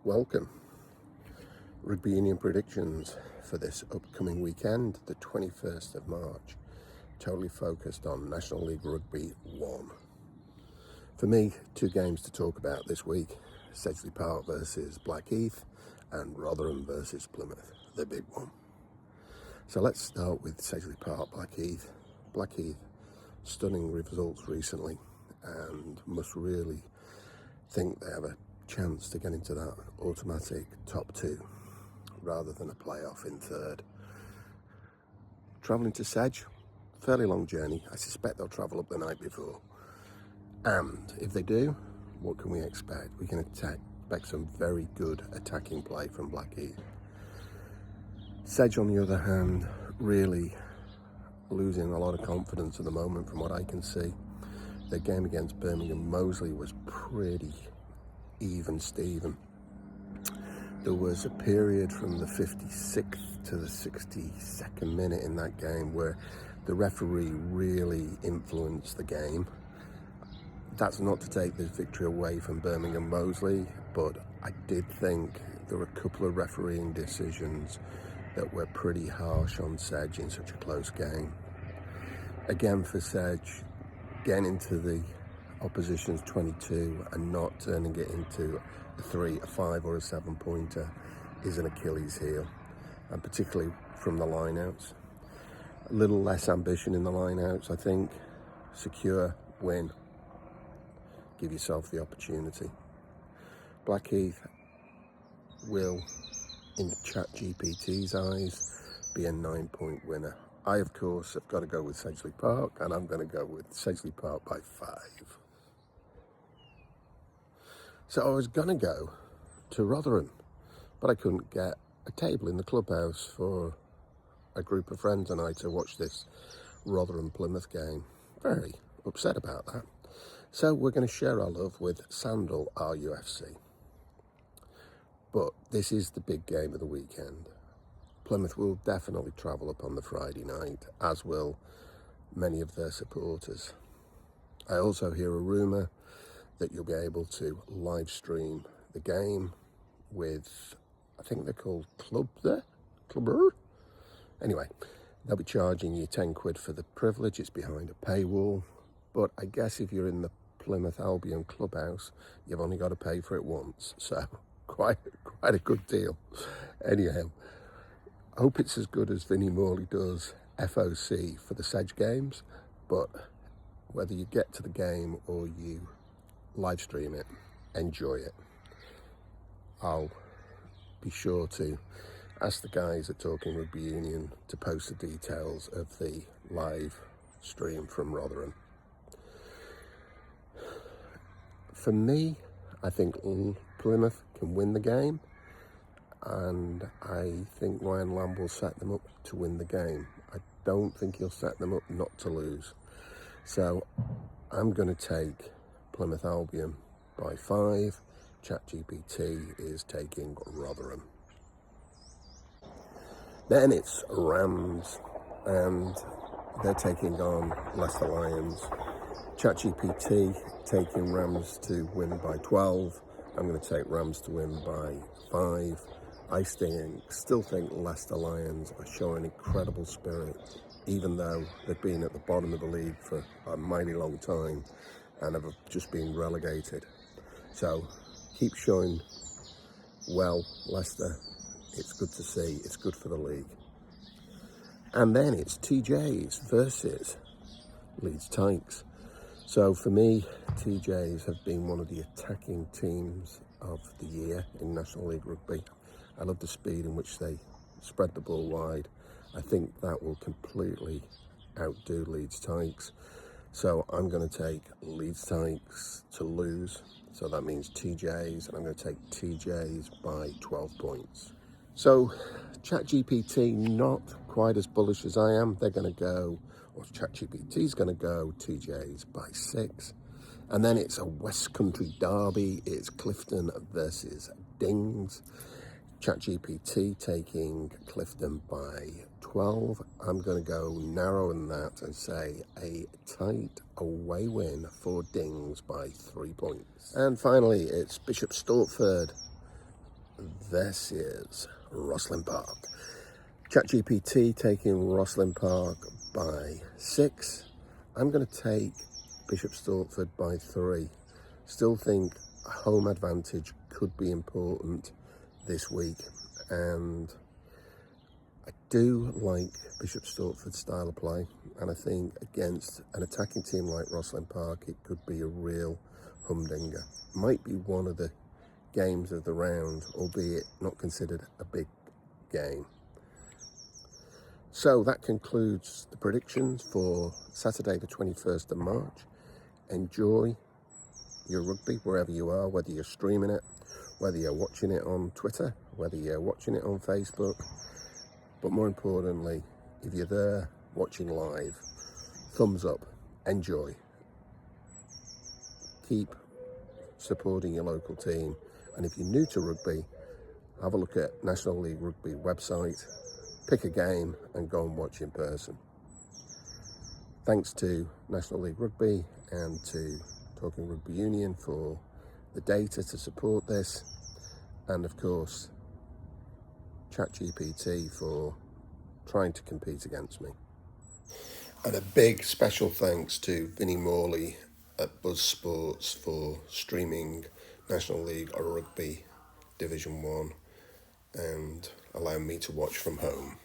welcome. Rugby Union predictions for this upcoming weekend, the 21st of March, totally focused on National League Rugby 1. For me, two games to talk about this week: Sedgley Park versus Blackheath and Rotherham versus Plymouth, the big one. So let's start with Sedgley Park, Blackheath. Blackheath, stunning results recently, and must really think they have a chance to get into that automatic top two rather than a playoff in third. Travelling to Sedge, fairly long journey. I suspect they'll travel up the night before. And if they do, what can we expect? We can expect some very good attacking play from Blackheath. Sedge, on the other hand, really losing a lot of confidence at the moment from what I can see. Their game against Birmingham Moseley was pretty even Steven. There was a period from the 56th to the 62nd minute in that game where the referee really influenced the game. That's not to take this victory away from Birmingham Moseley, but I did think there were a couple of refereeing decisions that were pretty harsh on Sedge in such a close game. Again, for Sedge, getting into the opposition's 22 and not turning it into a 3, a 5 or a 7-pointer is an Achilles heel, and particularly from the lineouts. A little less ambition in the lineouts, I think. Secure, win, give yourself the opportunity. Blackheath will, in ChatGPT's eyes, be a 9-point winner. I, of course, have got to go with Sedgley Park, and I'm going to go with Sedgley Park by 5. So I was going to go to Rotherham, but I couldn't get a table in the clubhouse for a group of friends and I to watch this Rotherham-Plymouth game. Very upset about that. So we're going to share our love with Sandal RUFC. But this is the big game of the weekend. Plymouth will definitely travel up on the Friday night, as will many of their supporters. I also hear a rumour that you'll be able to live stream the game with, I think they're called Clubber? Anyway, they'll be charging you 10 quid for the privilege. It's behind a paywall. But I guess if you're in the Plymouth Albion clubhouse, you've only got to pay for it once. So quite a good deal. Anyhow, I hope it's as good as Vinnie Morley does FOC for the Sedge games, but whether you get to the game or you live stream it, enjoy it. I'll be sure to ask the guys at Talking Rugby Union to post the details of the live stream from Rotherham. For me, I think Plymouth can win the game, and I think Ryan Lamb will set them up to win the game. I don't think he'll set them up not to lose. So I'm going to take Plymouth Albion by 5. ChatGPT is taking Rotherham. Then it's Rams, and they're taking on Leicester Lions. ChatGPT taking Rams to win by 12. I'm going to take Rams to win by 5. I still think Leicester Lions are showing incredible spirit, even though they've been at the bottom of the league for a mighty long time and have just been relegated. So keep showing well, Leicester. It's good to see. It's good for the league. And then it's TJs versus Leeds Tykes. So for me, TJs have been one of the attacking teams of the year in National League Rugby. I love the speed in which they spread the ball wide. I think that will completely outdo Leeds Tykes. So I'm going to take Leeds Tykes to lose. So that means TJs, and I'm going to take TJs by 12 points. So ChatGPT, not quite as bullish as I am. They're going to go, or ChatGPT's going to go TJs by 6. And then it's a West Country derby. It's Clifton versus Dings. ChatGPT taking Clifton by 12. I'm going to go narrower than that and say a tight away win for Dings by 3 points. And finally, it's Bishop Stortford this is Rosslyn Park. ChatGPT taking Rosslyn Park by 6. I'm going to take Bishop Stortford by 3. Still think home advantage could be important this week, and I do like Bishop Stortford's style of play, and I think against an attacking team like Rosslyn Park it could be a real humdinger. Might be one of the games of the round, albeit not considered a big game. So that concludes the predictions for Saturday the 21st of March. Enjoy your rugby wherever you are, whether you're streaming it, whether you're watching it on Twitter, whether you're watching it on Facebook. But more importantly, if you're there watching live, thumbs up, enjoy. Keep supporting your local team. And if you're new to rugby, have a look at National League Rugby website, pick a game and go and watch in person. Thanks to National League Rugby and to Talking Rugby Union for the data to support this, and of course ChatGPT for trying to compete against me. And a big special thanks to Vinnie Morley at Buzz Sports for streaming National League Rugby Division 1 and allowing me to watch from home.